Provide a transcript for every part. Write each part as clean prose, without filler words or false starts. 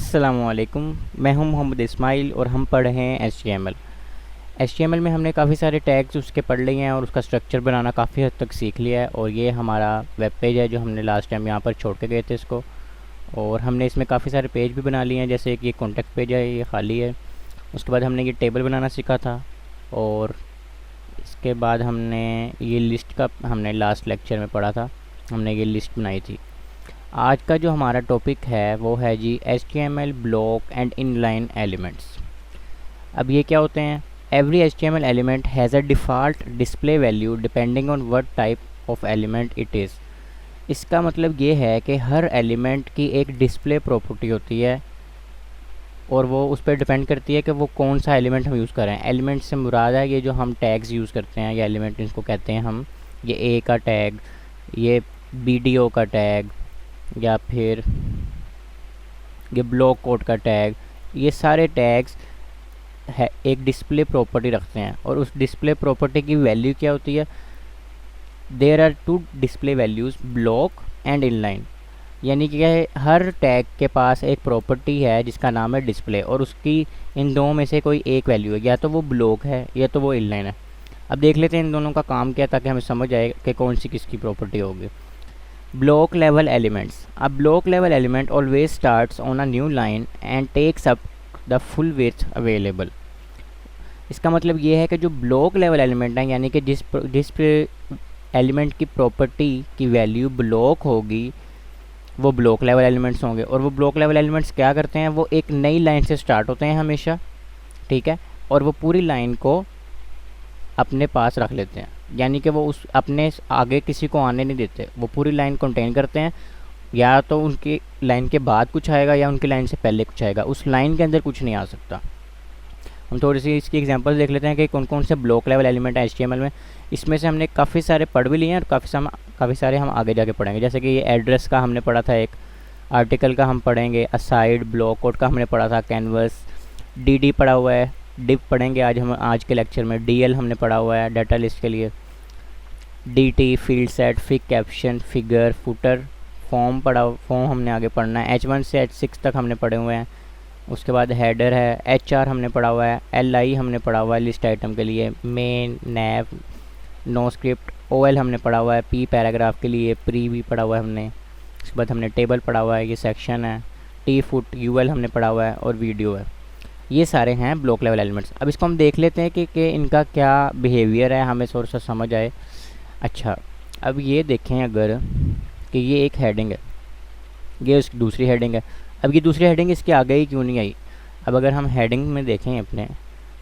अस्सलामुअलैकुम। मैं हूं मोहम्मद इस्माइल और हम पढ़ रहे हैं HTML। HTML में हमने काफ़ी सारे टैग्स उसके पढ़ लिए हैं और उसका स्ट्रक्चर बनाना काफ़ी हद तक सीख लिया है। और ये हमारा वेब पेज है जो हमने लास्ट टाइम यहाँ पर छोड़ के गए थे इसको। और हमने इसमें काफ़ी सारे पेज भी बना लिए हैं, जैसे कि ये कॉन्टेक्ट पेज है, ये खाली है। उसके बाद हमने ये टेबल बनाना सीखा था। और इसके बाद हमने ये लिस्ट का हमने लास्ट लेक्चर में पढ़ा था, हमने ये लिस्ट बनाई थी। आज का जो हमारा टॉपिक है वो है जी HTML block and inline elements. अब ये क्या होते हैं? Every HTML element has a default display value depending on what type of element it is. इसका मतलब ये है कि हर एलिमेंट की एक डिस्प्ले प्रॉपर्टी होती है और वो उस पर डिपेंड करती है कि वो कौन सा एलिमेंट हम यूज़ कर रहे हैं। एलिमेंट से मुराद है ये जो हम टैग्स यूज़ करते हैं, या एलिमेंट इनको कहते हैं हम। ये ए का टैग, ये BDO का टैग, या फिर ये ब्लॉक कोड का टैग, ये सारे टैग्स है एक डिस्प्ले प्रॉपर्टी रखते हैं। और उस डिस्प्ले प्रॉपर्टी की वैल्यू क्या होती है? There are two display values, block and inline. यानी कि हर टैग के पास एक प्रॉपर्टी है जिसका नाम है डिस्प्ले, और उसकी इन दो में से कोई एक वैल्यू है, या तो वो ब्लॉक है या तो वो इनलाइन है। अब देख लेते हैं इन दोनों का काम क्या है, ताकि हमें समझ आए कि कौन सी किसकी प्रॉपर्टी होगी। Block level elements. A block level element always starts on a new line and takes up the full width available. इसका मतलब ये है कि जो ब्लॉक लेवल एलिमेंट हैं, यानी कि जिस एलिमेंट की प्रॉपर्टी की वैल्यू ब्लॉक होगी वो ब्लॉक लेवल एलिमेंट्स होंगे। और वो ब्लॉक लेवल एलिमेंट्स क्या करते हैं? वो एक नई लाइन से स्टार्ट होते हैं हमेशा, ठीक है, और वो पूरी लाइन को अपने पास रख लेते हैं। यानी कि वो उस अपने आगे किसी को आने नहीं देते, वो पूरी लाइन कंटेन करते हैं। या तो उनकी लाइन के बाद कुछ आएगा या उनकी लाइन से पहले कुछ आएगा, उस लाइन के अंदर कुछ नहीं आ सकता। हम थोड़ी सी इसकी एग्जांपल देख लेते हैं कि कौन कौन से ब्लॉक लेवल एलिमेंट है HTML में। इसमें से हमने काफ़ी सारे पढ़ भी लिए हैं और काफ़ी सारे हम आगे जाके पढ़ेंगे। जैसे कि ये एड्रेस का हमने पढ़ा था, एक आर्टिकल का हम पढ़ेंगे, असाइड, ब्लॉक कोड का हमने पढ़ा था, कैनवस, DD पढ़ा हुआ है, डिव पढ़ेंगे आज के लेक्चर में, DL हमने पढ़ा हुआ है डाटा लिस्ट के लिए, DT, field set, fig caption, figure, footer, form हमने आगे पढ़ना है। H1 से H6 तक हमने पढ़े हुए हैं। उसके बाद हेडर है, HR हमने पढ़ा हुआ है, LI हमने पढ़ा हुआ है लिस्ट आइटम के लिए, मेन, नैव, नो स्क्रिप्ट, OL हमने पढ़ा हुआ है, P पैराग्राफ के लिए, प्री भी पढ़ा हुआ है हमने। उसके बाद हमने टेबल पढ़ा हुआ है, ये सेक्शन है, T फुट, UL हमने पढ़ा हुआ है, और वीडियो है। ये सारे हैं ब्लॉक लेवल एलिमेंट्स। अब इसको हम देख लेते हैं कि इनका क्या बिहेवियर है, हमें थोड़ा सा समझ आए। अच्छा, अब ये देखें अगर कि ये एक हेडिंग है, ये उसकी दूसरी हेडिंग है। अब ये दूसरी हेडिंग इसके आगे ही क्यों नहीं आई? अब अगर हम हेडिंग में देखें अपने,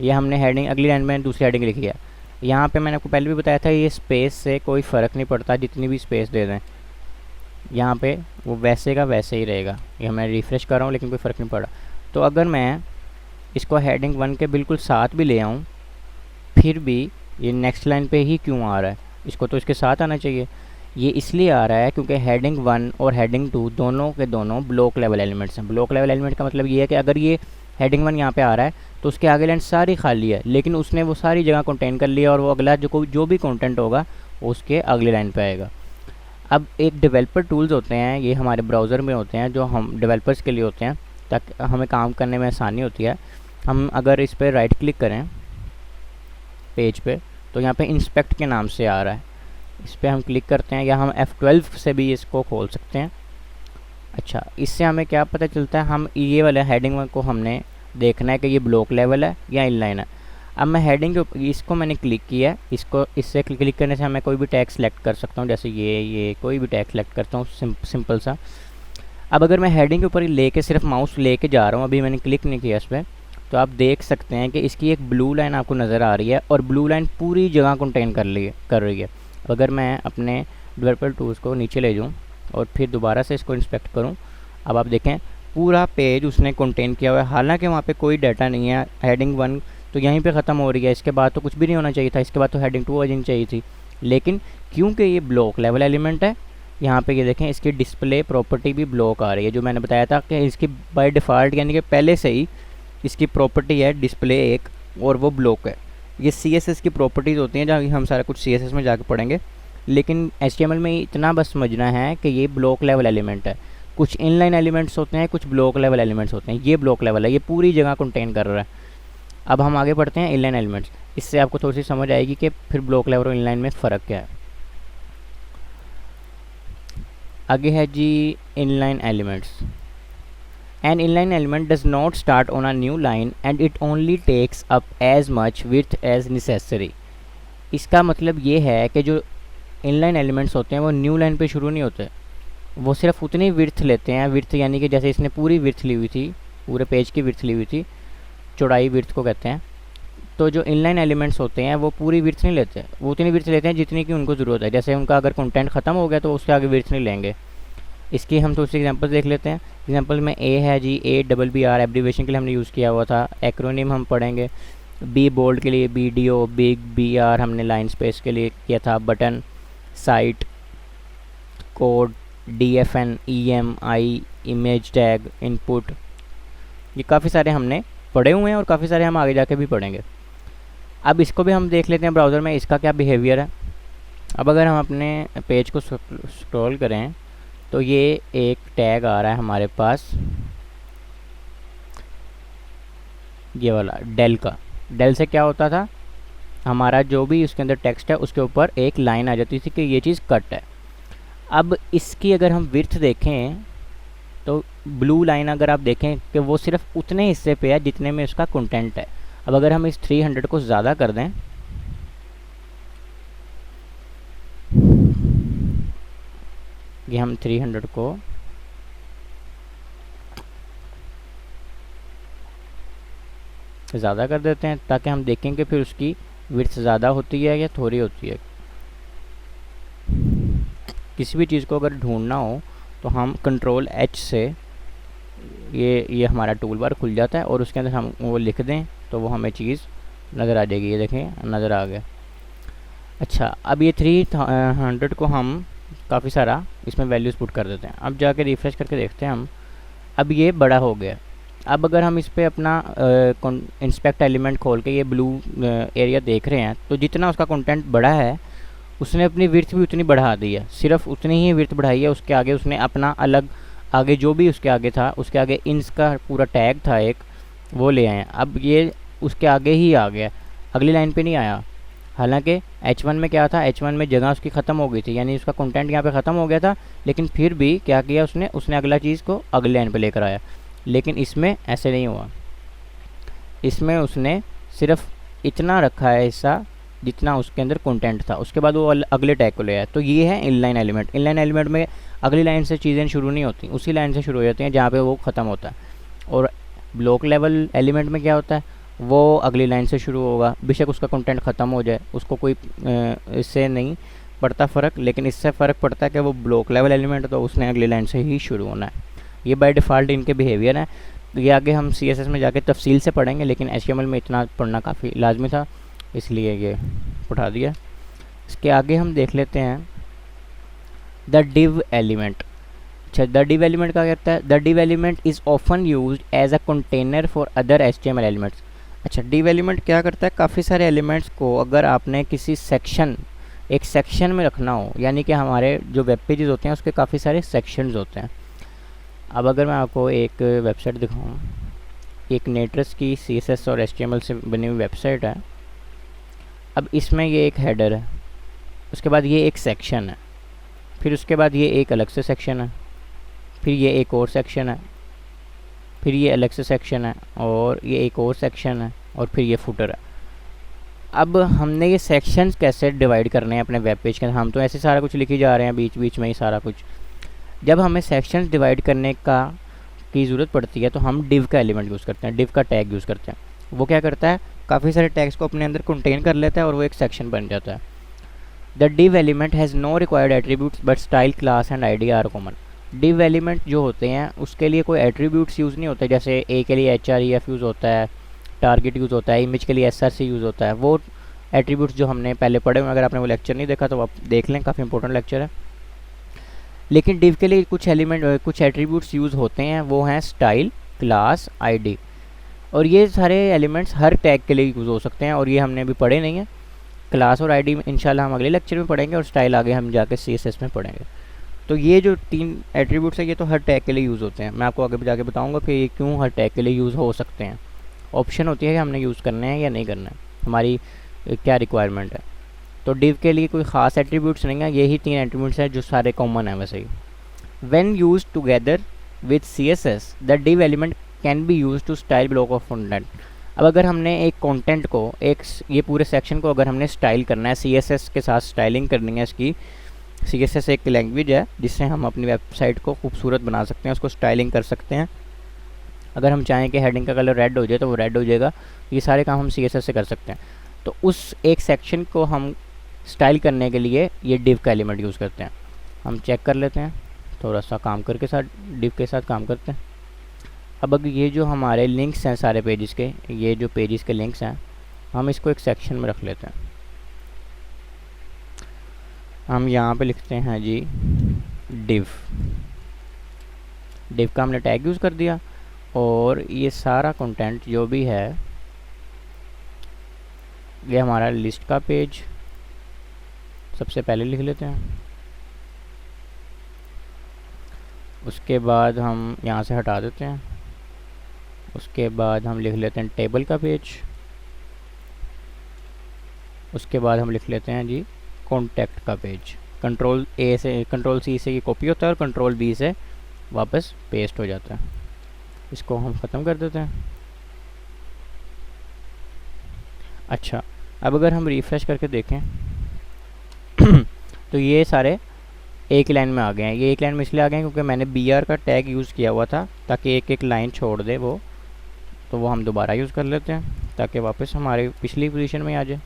ये हमने हेडिंग अगली लाइन में दूसरी हेडिंग लिखी है। यहाँ पे मैंने आपको पहले भी बताया था, ये स्पेस से कोई फ़र्क नहीं पड़ता, जितनी भी स्पेस दे दें यहाँ पे वो वैसे का वैसे ही रहेगा। ये मैं रिफ़्रेश कर रहा हूँ लेकिन कोई फ़र्क नहीं पड़ा। तो अगर मैं इसको हेडिंग 1 के बिल्कुल साथ भी ले आऊँ, फिर भी ये नेक्स्ट लाइन पे ही क्यों आ रहा है? इसको तो इसके साथ आना चाहिए। ये इसलिए आ रहा है क्योंकि हेडिंग 1 और हेडिंग 2 दोनों के दोनों ब्लॉक लेवल एलिमेंट्स हैं। ब्लॉक लेवल एलिमेंट का मतलब ये है कि अगर ये हेडिंग 1 यहाँ पे आ रहा है तो उसके आगे लाइन सारी खाली है, लेकिन उसने वो सारी जगह कंटेन कर लिया, और वो अगला जो भी कंटेंट होगा उसके अगली लाइन पे आएगा। अब एक डेवलपर टूल्स होते हैं, ये हमारे ब्राउज़र में होते हैं, जो हम डेवलपर्स के लिए होते हैं, ताकि हमें काम करने में आसानी होती है। हम अगर इस पर राइट क्लिक करें पेज पे, तो यहाँ पे इंस्पेक्ट के नाम से आ रहा है, इस पर हम क्लिक करते हैं, या हम F12 से भी इसको खोल सकते हैं। अच्छा, इससे हमें क्या पता चलता है? हम ये वाला हेडिंग 1 को हमने देखना है कि ये ब्लॉक लेवल है या इनलाइन है। अब मैं हेडिंग के इसको मैंने क्लिक किया है, इससे क्लिक करने से मैं कोई भी टैग सेलेक्ट कर सकता हूँ, जैसे ये कोई भी टैग सेलेक्ट करता हूँ, सिंपल सा। अब अगर मैं हेडिंग के ऊपर लेके सिर्फ माउस लेके जा रहा हूँ, अभी मैंने क्लिक नहीं किया इस पर, तो आप देख सकते हैं कि इसकी एक ब्लू लाइन आपको नज़र आ रही है, और ब्लू लाइन पूरी जगह कंटेन कर रही है। अगर मैं अपने डेवलपर टूल्स को नीचे ले जाऊँ और फिर दोबारा से इसको इंस्पेक्ट करूँ, अब आप देखें पूरा पेज उसने कंटेन किया हुआ है। हालांकि वहाँ पे कोई डाटा नहीं है। हेडिंग 1 तो यहीं पे ख़त्म हो रही है, इसके बाद तो कुछ भी नहीं होना चाहिए था, इसके बाद तो हेडिंग 2 आ जानी चाहिए थी। लेकिन क्योंकि ये ब्लॉक लेवल एलिमेंट है, यहाँ पे ये देखें इसकी डिस्प्ले प्रॉपर्टी भी ब्लॉक आ रही है। जो मैंने बताया था कि इसकी बाय डिफ़ॉल्ट यानी कि पहले से ही इसकी प्रॉपर्टी है डिस्प्ले 1, और वो ब्लॉक है। ये CSS की प्रॉपर्टीज़ होती हैं, जहाँ हम सारा कुछ CSS में जाकर पढ़ेंगे, लेकिन HTML में इतना बस समझना है कि ये ब्लॉक लेवल एलिमेंट है। कुछ इनलाइन एलिमेंट्स होते हैं, कुछ ब्लॉक लेवल एलिमेंट्स होते हैं। ये ब्लॉक लेवल है, ये पूरी जगह कंटेन कर रहा है। अब हम आगे बढ़ते हैं इनलाइन एलिमेंट्स। इससे आपको थोड़ी सी समझ आएगी कि फिर ब्लॉक लेवल और इनलाइन में फ़र्क क्या है। आगे है जी inline elements. An inline element does not start on a new line and it only takes up as much width as necessary। इसका मतलब ये है कि जो इनलाइन एलिमेंट्स होते हैं वो न्यू लाइन पे शुरू नहीं होते, वो सिर्फ उतनी विड्थ लेते हैं। विड्थ यानी कि जैसे इसने पूरी विड्थ ली हुई थी, पूरे पेज की विड्थ ली हुई थी, चौड़ाई विड्थ को कहते हैं। तो जो इनलाइन एलिमेंट्स होते हैं वो पूरी विड्थ नहीं लेते, वो उतनी विड्थ लेते हैं जितनी की उनको ज़रूरत है। जैसे उनका अगर कंटेंट ख़त्म हो गया तो उसके आगे विड्थ नहीं लेंगे। इसकी हम थोड़ी सी एग्जांपल देख लेते हैं। एग्जांपल में ए है जी, ABBR एब्रीवेशन के लिए हमने यूज़ किया हुआ था। एक्रोनिम हम पढ़ेंगे। बी बोल्ड के लिए BDO, बिग BR हमने लाइन स्पेस के लिए किया था। Button, site, code, DFN, EMI, image tag, input, ये काफ़ी सारे हमने पढ़े हुए हैं और काफ़ी सारे हम आगे जाके भी पढ़ेंगे। अब इसको भी हम देख लेते हैं ब्राउज़र में, इसका क्या बिहेवियर है। अब अगर हम अपने पेज को स्क्रॉल करें तो ये एक टैग आ रहा है हमारे पास, ये वाला डेल का। डेल से क्या होता था, हमारा जो भी उसके अंदर टेक्स्ट है उसके ऊपर एक लाइन आ जाती थी कि ये चीज़ कट है। अब इसकी अगर हम विड्थ देखें तो ब्लू लाइन अगर आप देखें कि वो सिर्फ उतने हिस्से पे है जितने में उसका कंटेंट है। अब अगर हम इस 300 को ज़्यादा कर दें, ये हम 300 को ज़्यादा कर देते हैं ताकि हम देखें कि फिर उसकी विड्थ ज़्यादा होती है या थोड़ी होती है। किसी भी चीज़ को अगर ढूंढना हो तो हम कंट्रोल H से ये हमारा टूल बार खुल जाता है और उसके अंदर हम वो लिख दें तो वो हमें चीज़ नज़र आ जाएगी। ये देखें, नज़र आ गया। अच्छा, अब ये 300 को हम काफ़ी सारा इसमें वैल्यूज़ पुट कर देते हैं। अब जाके रिफ़्रेश करके देखते हैं हम, अब ये बड़ा हो गया। अब अगर हम इस पर अपना इंस्पेक्ट एलिमेंट खोल के ये ब्लू एरिया देख रहे हैं तो जितना उसका कंटेंट बड़ा है उसने अपनी विड्थ भी उतनी बढ़ा दी है, सिर्फ उतनी ही विड्थ बढ़ाई है। उसके आगे उसने अपना अलग आगे जो भी उसके आगे था, उसके आगे इंस का पूरा टैग था एक, वो ले आए हैं। अब ये उसके आगे ही आ गया, अगली लाइन पे नहीं आया। हालांकि H1 में क्या था, H1 में जगह उसकी ख़त्म हो गई थी, यानी उसका कंटेंट यहाँ पे ख़त्म हो गया था, लेकिन फिर भी क्या किया उसने अगला चीज़ को अगली लाइन पे लेकर आया। लेकिन इसमें ऐसे नहीं हुआ, इसमें उसने सिर्फ इतना रखा है हिस्सा जितना उसके अंदर कंटेंट था, उसके बाद वो अगले टैग को ले आया। तो ये है इनलाइन एलिमेंट। इनलाइन एलिमेंट में अगली लाइन से चीज़ें शुरू नहीं होती, उसी लाइन से शुरू हो जाती हैं जहाँ पे वो ख़त्म होता है। और ब्लॉक लेवल एलिमेंट में क्या होता है, वो अगली लाइन से शुरू होगा, बेशक उसका कंटेंट ख़त्म हो जाए, उसको कोई इससे नहीं पड़ता फ़र्क। लेकिन इससे फ़र्क पड़ता है कि वो ब्लॉक लेवल एलिमेंट तो उसने अगली लाइन से ही शुरू होना है। ये बाय डिफ़ॉल्ट इनके बिहेवियर है। ये आगे हम CSS में जाके तफसील से पढ़ेंगे, लेकिन HTML में इतना पढ़ना काफ़ी लाजमी था, इसलिए ये उठा दिया। इसके आगे हम देख लेते हैं द डिव एलिमेंट। अच्छा, द डिव एलिमेंट क्या कहता है, the div element is often used as a container for other HTML elements. अच्छा, डिव एलिमेंट क्या करता है, काफ़ी सारे एलिमेंट्स को अगर आपने किसी सेक्शन, एक सेक्शन में रखना हो, यानी कि हमारे जो वेब पेजेस होते हैं उसके काफ़ी सारे सेक्शंस होते हैं। अब अगर मैं आपको एक वेबसाइट दिखाऊं, एक नेटरस की CSS और HTML से बनी हुई वेबसाइट है। अब इसमें ये एक हेडर है, उसके बाद ये एक सेक्शन है, फिर उसके बाद ये एक अलग से सेक्शन है, फिर ये एक और सेक्शन है, फिर ये अलग से सेक्शन है, और ये एक और सेक्शन है, और फिर ये फुटर है। अब हमने ये सेक्शंस कैसे डिवाइड करने हैं अपने वेब पेज के अंदर, हम तो ऐसे सारा कुछ लिखी जा रहे हैं बीच बीच में ही सारा कुछ। जब हमें सेक्शंस डिवाइड करने की ज़रूरत पड़ती है तो हम डिव का एलिमेंट यूज़ करते हैं, डिव का टैग यूज़ करते हैं। वो क्या करता है, काफ़ी सारे टैग्स को अपने अंदर कंटेन कर लेता है और वो एक सेक्शन बन जाता है। The div element has no required attributes but style, class and ID are common. Div element जो होते हैं उसके लिए कोई एट्रीब्यूट्स यूज़ नहीं होते, जैसे ए के लिए href यूज़ होता है, टारगेट यूज़ होता है, इमेज के लिए src यूज़ होता है। वो एट्रीब्यूट्स जो हमने पहले पढ़े हुए, अगर आपने वो लेक्चर नहीं देखा तो आप देख लें, काफ़ी इंपॉर्टेंट लेक्चर है। लेकिन डिव के लिए कुछ एट्रीब्यूट्स यूज़ होते हैं, वो हैं स्टाइल, क्लास, ID। और ये सारे एलिमेंट्स हर टैग के लिए यूज़ हो सकते हैं, और ये हमने अभी पढ़े नहीं है। क्लास और ID इंशाल्लाह हम अगले लेक्चर में पढ़ेंगे, और स्टाइल आगे हम जाके CSS में पढ़ेंगे। तो ये जो 3 एट्रीब्यूट्स है ये तो हर टैग के लिए यूज़ होते हैं। मैं आपको आगे जाके बताऊंगा कि ये क्यों हर टैग के लिए यूज़ हो सकते हैं। ऑप्शन होती है कि हमने यूज़ करने हैं या नहीं करना है, हमारी क्या रिक्वायरमेंट है। तो डिव के लिए कोई ख़ास एट्रीब्यूट्स नहीं है, यही 3 एट्रीब्यूट्स हैं जो सारे कॉमन हैं वैसे ही। When used together with CSS the div element can be use to style block of content. अब अगर हमने एक कंटेंट को, एक ये पूरे सेक्शन को अगर हमने स्टाइल करना है, CSS के साथ स्टाइलिंग करनी है इसकी। CSS एक लैंग्वेज है जिससे हम अपनी वेबसाइट को खूबसूरत बना सकते हैं, उसको स्टाइलिंग कर सकते हैं। अगर हम चाहें कि हेडिंग का कलर रेड हो जाए तो वो रेड हो जाएगा। ये सारे काम हम CSS से कर सकते हैं। तो उस एक सेक्शन को हम स्टाइल करने के लिए ये डिव का एलिमेंट यूज़ करते हैं। हम चेक कर लेते हैं, थोड़ा सा काम करके साथ डिव के साथ काम करते हैं। अब अगर ये जो हमारे लिंक्स हैं सारे पेजेस के, ये जो पेजेस के लिंक्स हैं, हम इसको एक सेक्शन में रख लेते हैं। हम यहाँ पे लिखते हैं जी डिव। डिव का हमने टैग यूज़ कर दिया और ये सारा कंटेंट जो भी है ये हमारा लिस्ट का पेज सबसे पहले लिख लेते हैं। उसके बाद हम यहाँ से हटा देते हैं। उसके बाद हम लिख लेते हैं टेबल का पेज। उसके बाद हम लिख लेते हैं जी कॉन्टैक्ट का पेज। Ctrl+A से Ctrl+C से ये कॉपी होता है और Ctrl+V से वापस पेस्ट हो जाता है। इसको हम ख़त्म कर देते हैं। अच्छा, अब अगर हम रिफ़्रेश करके देखें तो ये सारे एक लाइन में आ गए हैं। ये एक लाइन में इसलिए आ गए हैं क्योंकि मैंने BR का टैग यूज़ किया हुआ था ताकि एक एक लाइन छोड़ दे वो, तो वो हम दोबारा यूज़ कर लेते हैं ताकि वापस हमारे पिछली पोजीशन में आ जाए।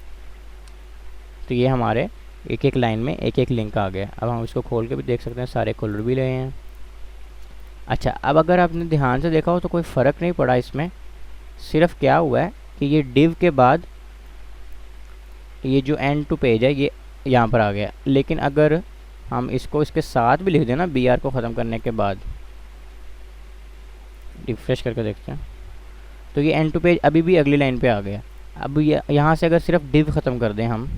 तो ये हमारे एक एक लाइन में एक एक लिंक आ गया। अब हम इसको खोल के भी देख सकते हैं, सारे कलर भी रहे हैं। अच्छा, अब अगर आपने ध्यान से देखा हो तो कोई फ़र्क नहीं पड़ा इसमें। सिर्फ क्या हुआ है कि ये डिव के बाद ये जो एंड टू पेज है ये यहाँ पर आ गया। लेकिन अगर हम इसको इसके साथ भी लिख दें ना, BR को ख़त्म करने के बाद, रिफ्रेश करके देखते हैं तो ये एंड टू पेज अभी भी अगली लाइन पे आ गया। अब ये यहाँ से अगर सिर्फ डिव ख़त्म कर दें हम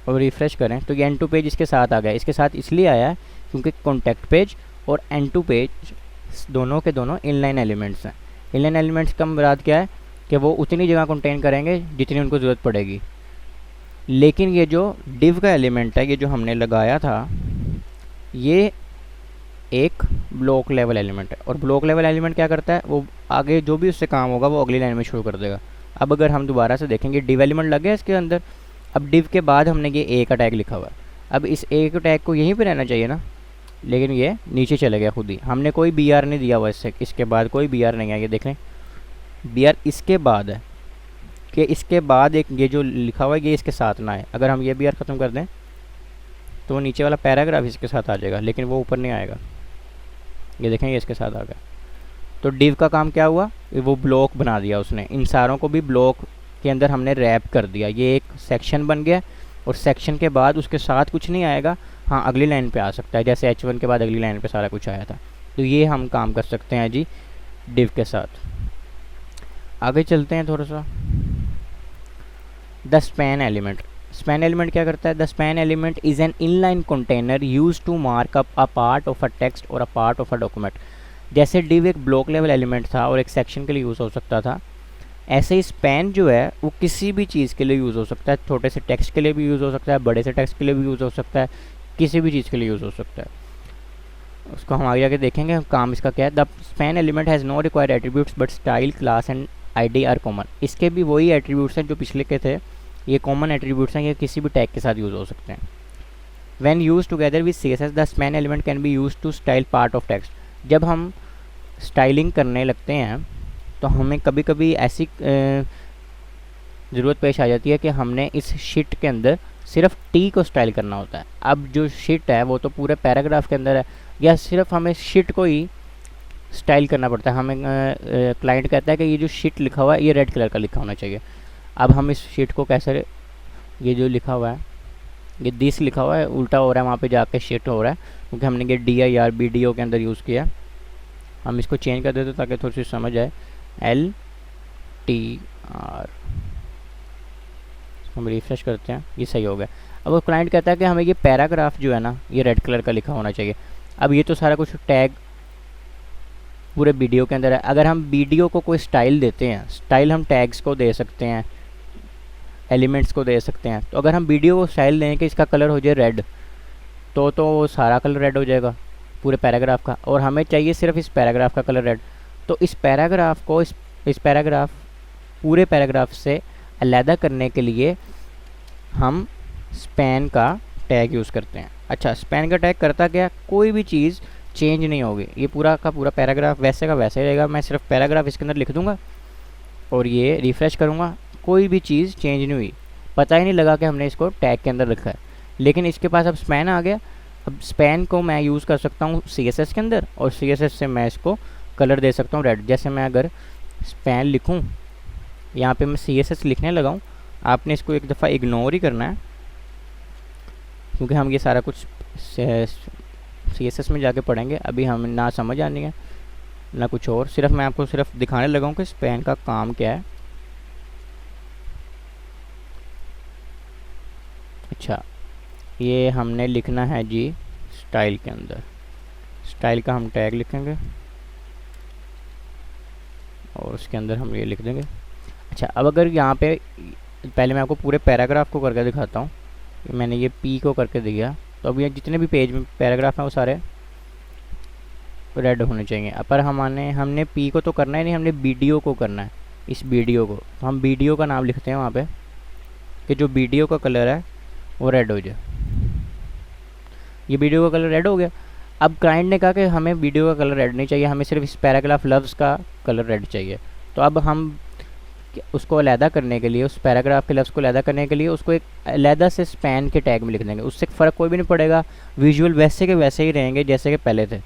और रिफ़्रेश करें तो ये एंड टू पेज इसके साथ आ गया। इसके साथ इसलिए आया क्योंकि कॉन्टैक्ट पेज और एंड टू पेज दोनों के दोनों इनलाइन एलिमेंट्स हैं। इनलाइन एलिमेंट्स का मुराद क्या है कि वो उतनी जगह कंटेन करेंगे जितनी उनको ज़रूरत पड़ेगी। लेकिन ये जो डिव का एलिमेंट है, ये जो हमने लगाया था, ये एक ब्लॉक लेवल एलिमेंट है। और ब्लॉक लेवल एलिमेंट क्या करता है, वो आगे जो भी उससे काम होगा वो अगली लाइन में शुरू कर देगा। अब अगर हम दोबारा से देखेंगे, डिव एलिमेंट लग गया इसके अंदर। अब डिव के बाद हमने ये ए का टैग लिखा हुआ है। अब इस ए के टैग को यहीं पे रहना चाहिए ना, लेकिन ये नीचे चले गया खुद ही। हमने कोई BR नहीं दिया हुआ इसके बाद कोई BR नहीं है। ये देख लें, BR इसके बाद है कि इसके बाद एक ये जो लिखा हुआ है ये इसके साथ ना है। अगर हम ये BR ख़त्म कर दें तो वो नीचे वाला पैराग्राफ इसके साथ आ जाएगा, लेकिन वो ऊपर नहीं आएगा। ये देखें, ये इसके साथ आ गया। तो डिव का काम क्या हुआ, वो ब्लॉक बना दिया उसने। इन सारों को भी ब्लॉक के अंदर हमने रैप कर दिया। ये एक सेक्शन बन गया और सेक्शन के बाद उसके साथ कुछ नहीं आएगा। हाँ, अगली लाइन पे आ सकता है, जैसे H1 के बाद अगली लाइन पे सारा कुछ आया था। तो ये हम काम कर सकते हैं जी डिव के साथ। आगे चलते हैं थोड़ा सा। The span element. Span element क्या करता है? The span element is an inline container use to mark up a part of a text और a part of a document. जैसे डिव एक ब्लॉक लेवल एलिमेंट था और एक सेक्शन के लिए यूज़ हो सकता था, ऐसे ही स्पैन जो है वो किसी भी चीज़ के लिए यूज़ हो सकता है। छोटे से टेक्स्ट के लिए भी यूज़ हो सकता है, बड़े से टेक्स्ट के लिए भी यूज़ हो सकता है, किसी भी चीज़ के लिए यूज़ हो सकता है। उसको हम आगे जाके देखेंगे काम इसका क्या है। The span element has no required attributes but style, class and ID are common. इसके भी वही एट्रीब्यूट्स हैं जो पिछले के थे, ये कॉमन एट्रीब्यूट्स हैं, ये किसी भी टैग के साथ यूज़ हो सकते हैं। When use together with CSS the span element can be use to style part of text. जब हम स्टाइलिंग करने लगते हैं तो हमें कभी कभी ऐसी ज़रूरत पेश आ जाती है कि हमने इस शीट के अंदर सिर्फ T को स्टाइल करना होता है। अब जो शीट है वो तो पूरे पैराग्राफ के अंदर है, या सिर्फ हमें शीट को ही स्टाइल करना पड़ता है। हमें क्लाइंट कहता है कि ये जो शीट लिखा हुआ है ये रेड कलर का लिखा होना चाहिए। अब हम इस शीट को कैसे, ये जो लिखा हुआ है ये दिस लिखा हुआ है उल्टा हो रहा है, वहाँ पे जाके शीट हो रहा है क्योंकि हमने ये DIR BDO के अंदर यूज़ किया। हम इसको चेंज कर देते ताकि थोड़ी सी समझ आए। LTR हम रिफ्रेश करते हैं, ये सही हो गया। अब वो क्लाइंट कहता है कि हमें ये पैराग्राफ जो है ना ये रेड कलर का लिखा होना चाहिए। अब ये तो सारा कुछ टैग पूरे वीडियो के अंदर है। अगर हम वीडियो को कोई स्टाइल देते हैं, स्टाइल हम टैग्स को दे सकते हैं, एलिमेंट्स को दे सकते हैं। तो अगर हम वीडियो को स्टाइल दें कि इसका कलर हो जाए रेड, तो सारा कलर रेड हो जाएगा पूरे पैराग्राफ का, और हमें चाहिए सिर्फ इस पैराग्राफ का कलर रेड। तो इस पैराग्राफ को इस पैराग्राफ पूरे पैराग्राफ से अलहदा करने के लिए हम स्पैन का टैग यूज़ करते हैं। अच्छा, स्पैन का टैग करता क्या, कोई भी चीज़ चेंज नहीं होगी, ये पूरा का पूरा पैराग्राफ वैसे का वैसे रहेगा। मैं सिर्फ पैराग्राफ इसके अंदर लिख दूंगा और ये रिफ़्रेश करूँगा, कोई भी चीज़ चेंज नहीं हुई, पता ही नहीं लगा कि हमने इसको टैग के अंदर रखा है। लेकिन इसके पास अब स्पैन आ गया। अब स्पैन को मैं यूज़ कर सकता हूँ CSS के अंदर, और CSS से मैं इसको कलर दे सकता हूँ रेड। जैसे मैं अगर स्पैन लिखूँ, यहाँ पे मैं CSS लिखने लगा हूँ, आपने इसको एक दफ़ा इग्नोर ही करना है, क्योंकि हम ये सारा कुछ CSS में जाके पढ़ेंगे। अभी हम ना समझ आनी है ना कुछ और, सिर्फ मैं आपको सिर्फ दिखाने लगा हूँ कि स्पैन का काम क्या है। अच्छा, ये हमने लिखना है जी स्टाइल के अंदर, स्टाइल का हम टैग लिखेंगे और उसके अंदर हम ये लिख देंगे। अच्छा, अब अगर यहाँ पे पहले मैं आपको पूरे पैराग्राफ को करके दिखाता हूँ। मैंने ये P को करके दिया, तो अब ये जितने भी पेज में पैराग्राफ हैं वो सारे रेड होने चाहिए। पर हमने P को तो करना ही नहीं, हमने वीडियो को करना है। इस वीडियो को तो हम वीडियो का नाम लिखते हैं वहाँ पे कि जो वीडियो का कलर है वो रेड हो जाए। ये वीडियो का कलर रेड हो गया। अब क्लाइंट ने कहा कि हमें वीडियो का कलर रेड नहीं चाहिए, हमें सिर्फ इस पैराग्राफ लफ्ज़ का कलर रेड चाहिए। तो अब हम उसको अलहदा करने के लिए, उस पैराग्राफ के लफ्ज़ को अलहदा करने के लिए उसको एक अलहदा से स्पैन के टैग में लिख देंगे। उससे फ़र्क कोई भी नहीं पड़ेगा, विजुअल वैसे के वैसे ही रहेंगे जैसे कि पहले थे।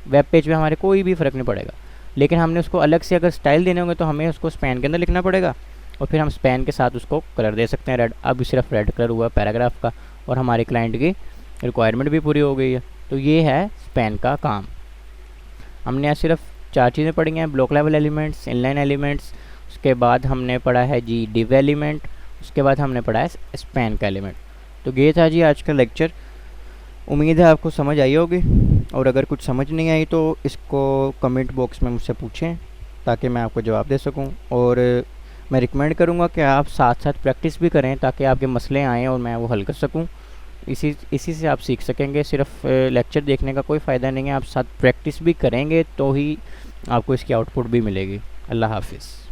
वेब पेज में हमारे कोई भी फ़र्क नहीं पड़ेगा। लेकिन हमने उसको अलग से अगर स्टाइल देने होंगे तो हमें उसको स्पैन के अंदर लिखना पड़ेगा, और फिर हम स्पैन के साथ उसको कलर दे सकते हैं रेड। अब सिर्फ रेड कलर हुआ पैराग्राफ का, और हमारे क्लाइंट की रिक्वायरमेंट भी पूरी हो गई है। तो ये है स्पैन का काम। हमने आज सिर्फ 4 चीज़ें पढ़ी हैं, block level elements, inline elements, उसके बाद हमने पढ़ा है जी डिव एलिमेंट, उसके बाद हमने पढ़ा है स्पैन का एलिमेंट। तो ये था जी आज का लेक्चर। उम्मीद है आपको समझ आई होगी, और अगर कुछ समझ नहीं आई तो इसको कमेंट बॉक्स में मुझसे पूछें ताकि मैं आपको जवाब दे सकूं। और मैं रिकमेंड करूंगा कि आप साथ साथ प्रैक्टिस भी करें ताकि आपके मसले आएँ और मैं वो हल कर सकूं। इसी से आप सीख सकेंगे। सिर्फ लेक्चर देखने का कोई फ़ायदा नहीं है, आप साथ प्रैक्टिस भी करेंगे तो ही आपको इसकी आउटपुट भी मिलेगी। अल्लाह हाफिज़।